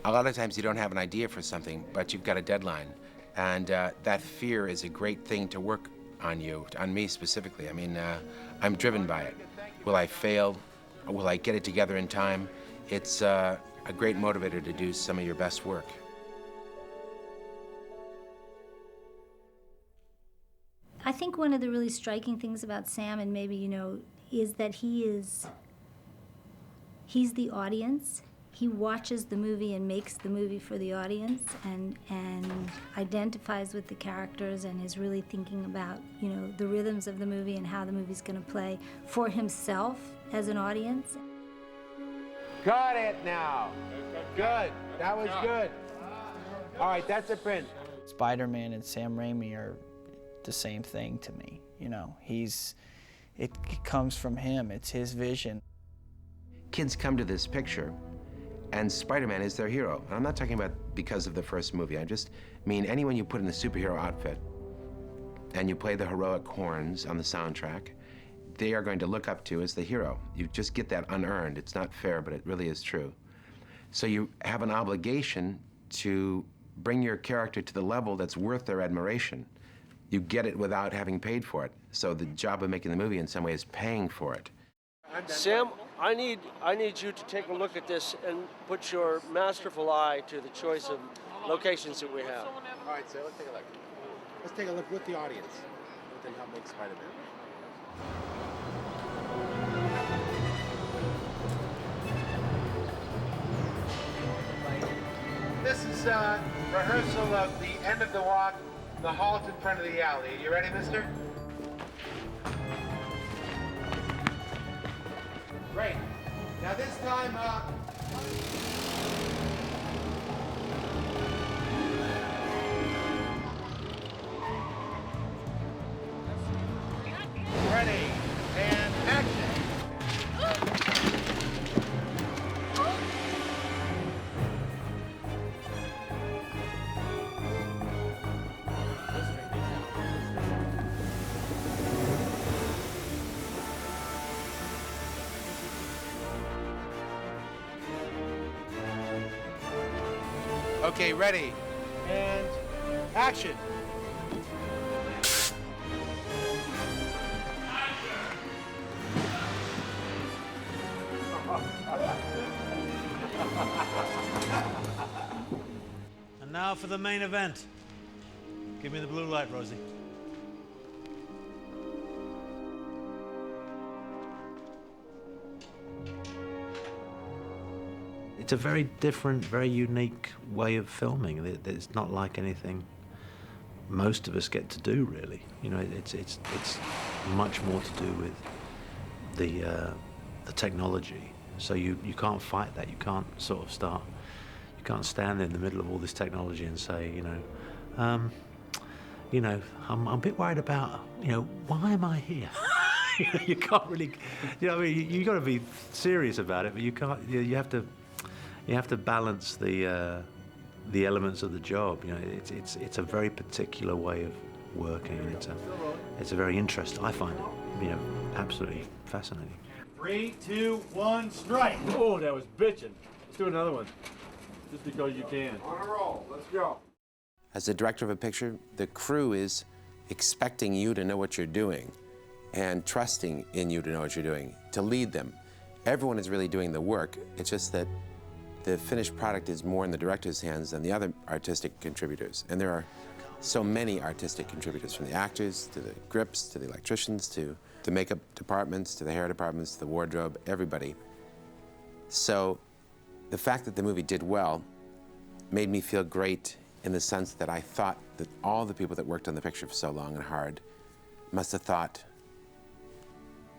A lot of times you don't have an idea for something, but you've got a deadline. And that fear is a great thing to work on you, on me specifically. I mean, I'm driven by it. Will I fail? Will I get it together in time? It's a great motivator to do some of your best work. I think one of the really striking things about Sam, and maybe you know, is that he's the audience. He watches the movie and makes the movie for the audience, and identifies with the characters, and is really thinking about, you know, the rhythms of the movie and how the movie's going to play for himself as an audience. Got it now. Good. That was good. All right, that's a print. Spider-Man and Sam Raimi are the same thing to me. You know, it comes from him. It's his vision. Kids come to this picture, and Spider-Man is their hero. And I'm not talking about because of the first movie. I just mean anyone you put in a superhero outfit and you play the heroic horns on the soundtrack, they are going to look up to as the hero. You just get that unearned. It's not fair, but it really is true. So you have an obligation to bring your character to the level that's worth their admiration. You get it without having paid for it. So the job of making the movie in some way is paying for it. Sam, I need you to take a look at this and put your masterful eye to the choice of locations that we have. All right, so let's take a look. Let's take a look with the audience. Let them help make Spider-Man. This is rehearsal of the end of the walk, the halt in front of the alley. You ready, mister? Great. Now this time, ready, and action. Okay, ready, and action. And now for the main event. Give me the blue light, Rosie. It's a very different, very unique way of filming. It's not like anything most of us get to do, really. You know, it's much more to do with the technology. So you can't fight that. You can't sort of start. You can't stand in the middle of all this technology and say, I'm a bit worried about, why am I here? You can't really, I mean, you got to be serious about it, but you can't. You have to balance the elements of the job. It's a very particular way of working, and it's a very interesting. I find it, absolutely fascinating. 3, 2, 1, strike! Oh, that was bitchin'. Let's do another one, just because you can. On a roll. Let's go. As the director of a picture, the crew is expecting you to know what you're doing and trusting in you to know what you're doing, to lead them. Everyone is really doing the work. It's just that the finished product is more in the director's hands than the other artistic contributors. And there are so many artistic contributors, from the actors, to the grips, to the electricians, to the makeup departments, to the hair departments, to the wardrobe, everybody. So the fact that the movie did well made me feel great in the sense that I thought that all the people that worked on the picture for so long and hard must have thought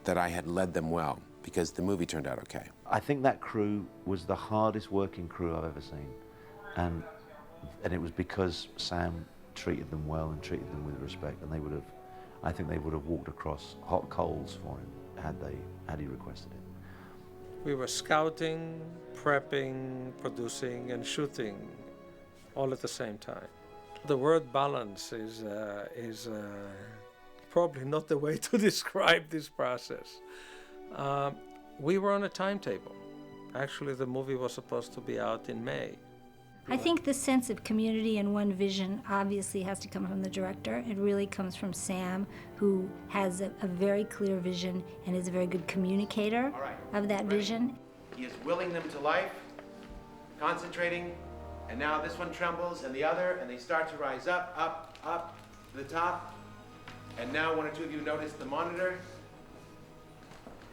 that I had led them well, because the movie turned out okay. I think that crew was the hardest working crew I've ever seen. And it was because Sam treated them well and treated them with respect, and I think they would have walked across hot coals for him had he requested it. We were scouting, prepping, producing, and shooting all at the same time. The word balance is probably not the way to describe this process. We were on a timetable, Actually, the movie was supposed to be out in May. I think the sense of community and one vision obviously has to come from the director. It really comes from Sam, who has a very clear vision and is a very good communicator of that vision. He is willing them to life, concentrating, and now this one trembles and the other, and they start to rise up, up, up to the top. And now one or two of you notice the monitor,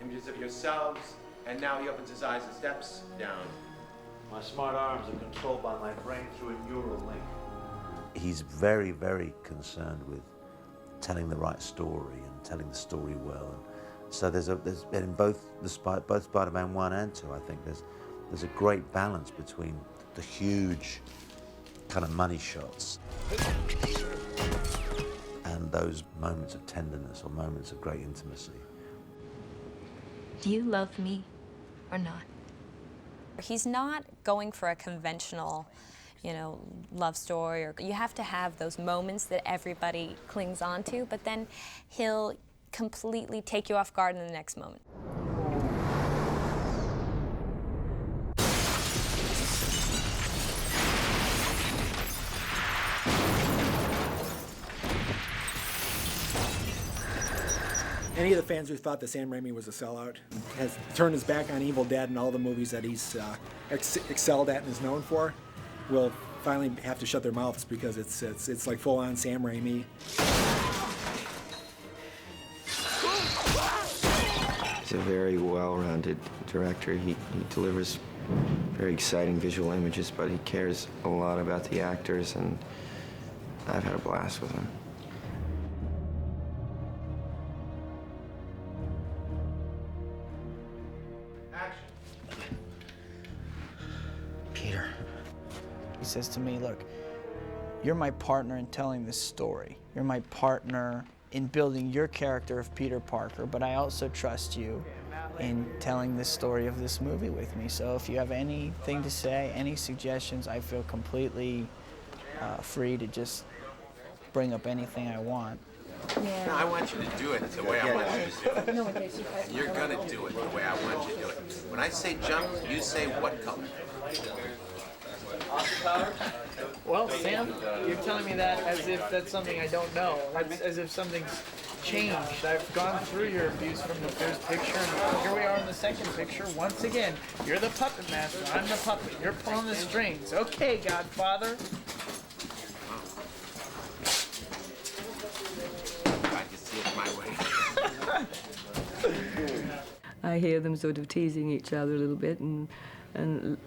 images of yourselves, and now he opens his eyes and steps down. My smart arms are controlled by my brain through a neural link. He's very, very concerned with telling the right story and telling the story well. And so there's in both Spider-Man 1 and 2, I think there's a great balance between the huge kind of money shots and those moments of tenderness or moments of great intimacy. Do you love me or not? He's not going for a conventional, love story. Or you have to have those moments that everybody clings on to, but then he'll completely take you off guard in the next moment. Any of the fans who thought that Sam Raimi was a sellout has turned his back on Evil Dead and all the movies that he's excelled at and is known for will finally have to shut their mouths, because it's like full-on Sam Raimi. He's a very well-rounded director. He delivers very exciting visual images, but he cares a lot about the actors, and I've had a blast with him. He says to me, look, you're my partner in telling this story. You're my partner in building your character of Peter Parker, but I also trust you in telling the story of this movie with me. So if you have anything to say, any suggestions, I feel completely free to just bring up anything I want. Yeah. No, I want you to do it the way I want you to do it. You're gonna do it the way I want you to do it. When I say jump, you say what color? Well, Sam, you're telling me that as if that's something I don't know, as if something's changed. I've gone through your abuse from the first picture, and here we are in the second picture. Once again, you're the puppet master, I'm the puppet. You're pulling the strings. Okay, Godfather. I can see it my way. I hear them sort of teasing each other a little bit and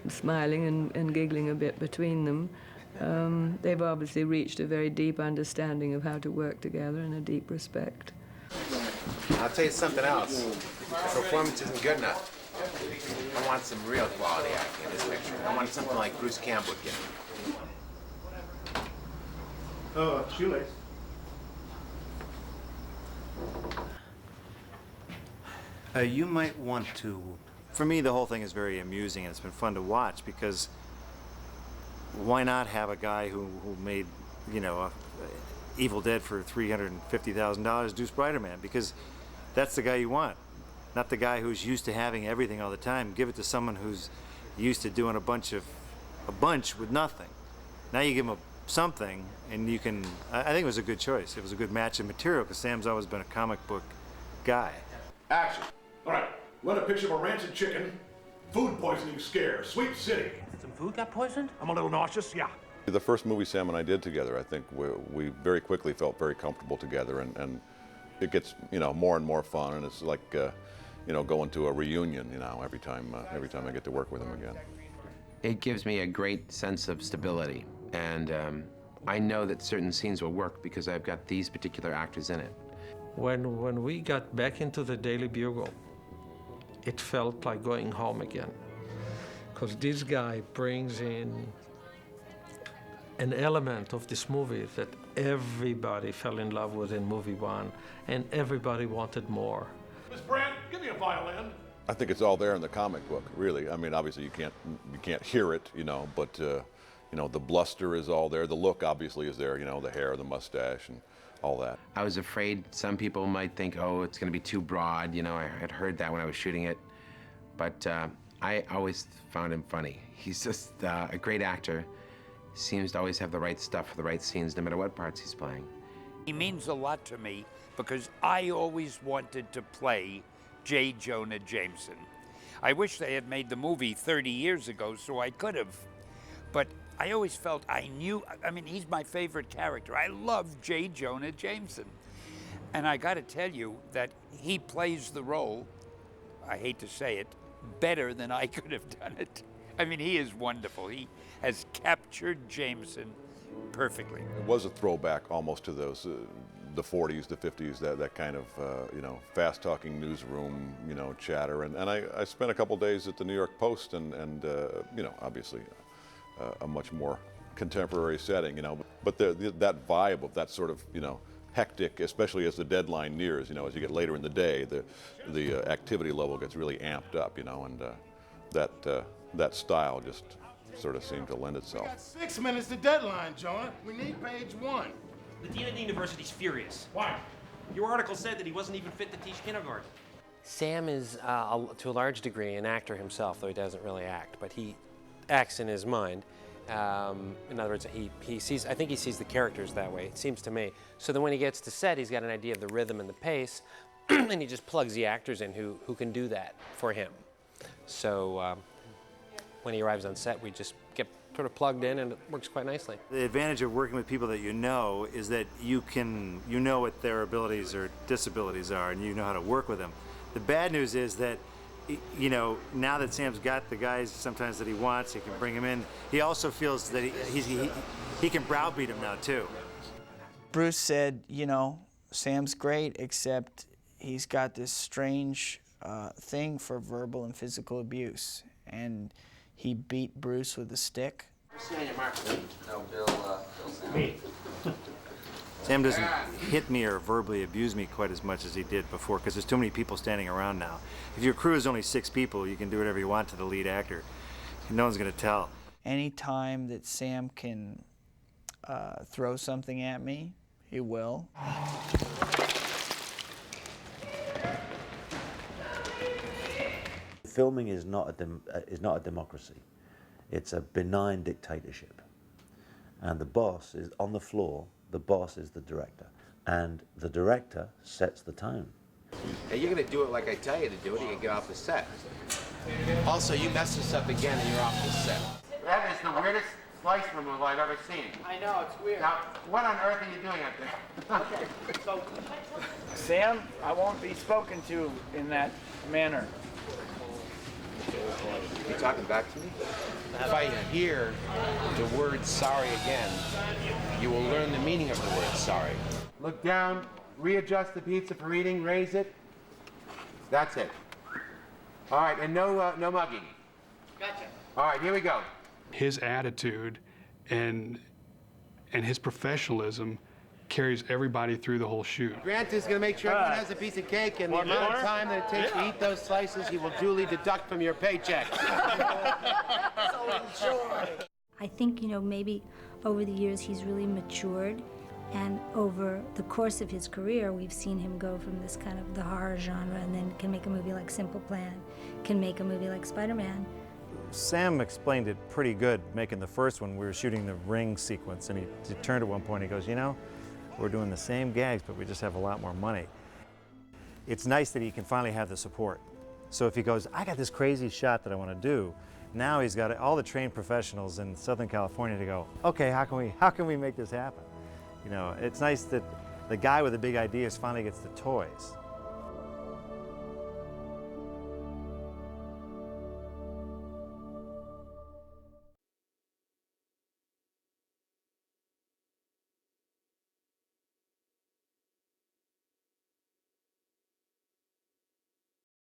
smiling and giggling a bit between them. They've obviously reached a very deep understanding of how to work together and a deep respect. I'll tell you something else. The performance isn't good enough. I want some real quality acting in this picture. I want something like Bruce Campbell would give me. Oh, shoelace. You might want to... For me, the whole thing is very amusing, and it's been fun to watch, because why not have a guy who made, Evil Dead for $350,000 do Spider-Man? Because that's the guy you want, not the guy who's used to having everything all the time. Give it to someone who's used to doing a bunch with nothing. Now you give him something, and you can... I think it was a good choice. It was a good match of material, because Sam's always been a comic book guy. Action. All right. Let a picture of a rancid chicken, food poisoning scare, Sweep City. Some food got poisoned? I'm a little nauseous, yeah. The first movie Sam and I did together, I think we very quickly felt very comfortable together, and it gets, more and more fun, and it's like, going to a reunion, every time I get to work with him again. It gives me a great sense of stability, and I know that certain scenes will work because I've got these particular actors in it. When we got back into the Daily Bugle, it felt like going home again, because this guy brings in an element of this movie that everybody fell in love with in movie one, and everybody wanted more. Miss Brandt, give me a violin. I think it's all there in the comic book, really. I mean, obviously you can't hear it, but the bluster is all there. The look obviously is there, the hair, the mustache, and all that. I was afraid some people might think, oh, it's going to be too broad. I had heard that when I was shooting it. But I always found him funny. He's just a great actor. Seems to always have the right stuff for the right scenes, no matter what parts he's playing. He means a lot to me because I always wanted to play J. Jonah Jameson. I wish they had made the movie 30 years ago so I could have. But I always felt I knew, I mean, he's my favorite character. I love J. Jonah Jameson. And I gotta tell you that he plays the role, I hate to say it, better than I could have done it. I mean, he is wonderful. He has captured Jameson perfectly. It was a throwback almost to those, the 40s, the 50s, that kind of, you know, fast-talking newsroom, you know, chatter. And I spent a couple days at the New York Post and you know, obviously a much more contemporary setting, you know. But that vibe of that sort of, you know, hectic, especially as the deadline nears, you know, as you get later in the day, the activity level gets really amped up, you know, and that style just sort of seemed to lend itself. We got 6 minutes to deadline, Jonah. We need page 1. The dean of the university's furious. Why? Your article said that he wasn't even fit to teach kindergarten. Sam is, to a large degree, an actor himself, though he doesn't really act, but he acts in his mind. In other words, he sees, I think he sees the characters that way, it seems to me. So then when he gets to set, he's got an idea of the rhythm and the pace, and he just plugs the actors in who can do that for him. So when he arrives on set, we just get sort of plugged in, and it works quite nicely. The advantage of working with people that you know is that you know what their abilities or disabilities are, and you know how to work with them. The bad news is that, you know, now that Sam's got the guys sometimes that he wants, he can bring them in. He also feels that he can browbeat them now too. Bruce said, you know, Sam's great, except he's got this strange thing for verbal and physical abuse, and he beat Bruce with a stick. No, Bill Me. Sam doesn't hit me or verbally abuse me quite as much as he did before, because there's too many people standing around now. If your crew is only 6 people, you can do whatever you want to the lead actor. No one's going to tell. Anytime that Sam can throw something at me, he will. Filming is not a democracy. It's a benign dictatorship. And the boss is on the floor. The boss is the director. And the director sets the tone. And you're going to do it like I tell you to do it, or you get off the set. Also, you mess this up again and you're off the set. That is the weirdest slice removal I've ever seen. I know, it's weird. Now, what on earth are you doing up there? Okay, so, Sam, I won't be spoken to in that manner. You talking back to me? If I hear the word sorry again, you will learn the meaning of the word sorry. Look down, readjust the pizza for eating, raise it. That's it. All right, and no mugging. Gotcha. All right, here we go. His attitude and his professionalism carries everybody through the whole shoot. Grant is going to make sure everyone has a piece of cake, and the amount of time that it takes to eat those slices, he will duly deduct from your paycheck. I think, you know, maybe over the years he's really matured, and over the course of his career, we've seen him go from this kind of the horror genre, and then can make a movie like Simple Plan, can make a movie like Spider-Man. Sam explained it pretty good making the first one. We were shooting the ring sequence, and he turned at one point and he goes, you know, we're doing the same gags, but we just have a lot more money. It's nice that he can finally have the support. So if he goes, I got this crazy shot that I want to do, now he's got all the trained professionals in Southern California to go, okay, how can we make this happen? You know, it's nice that the guy with the big ideas finally gets the toys.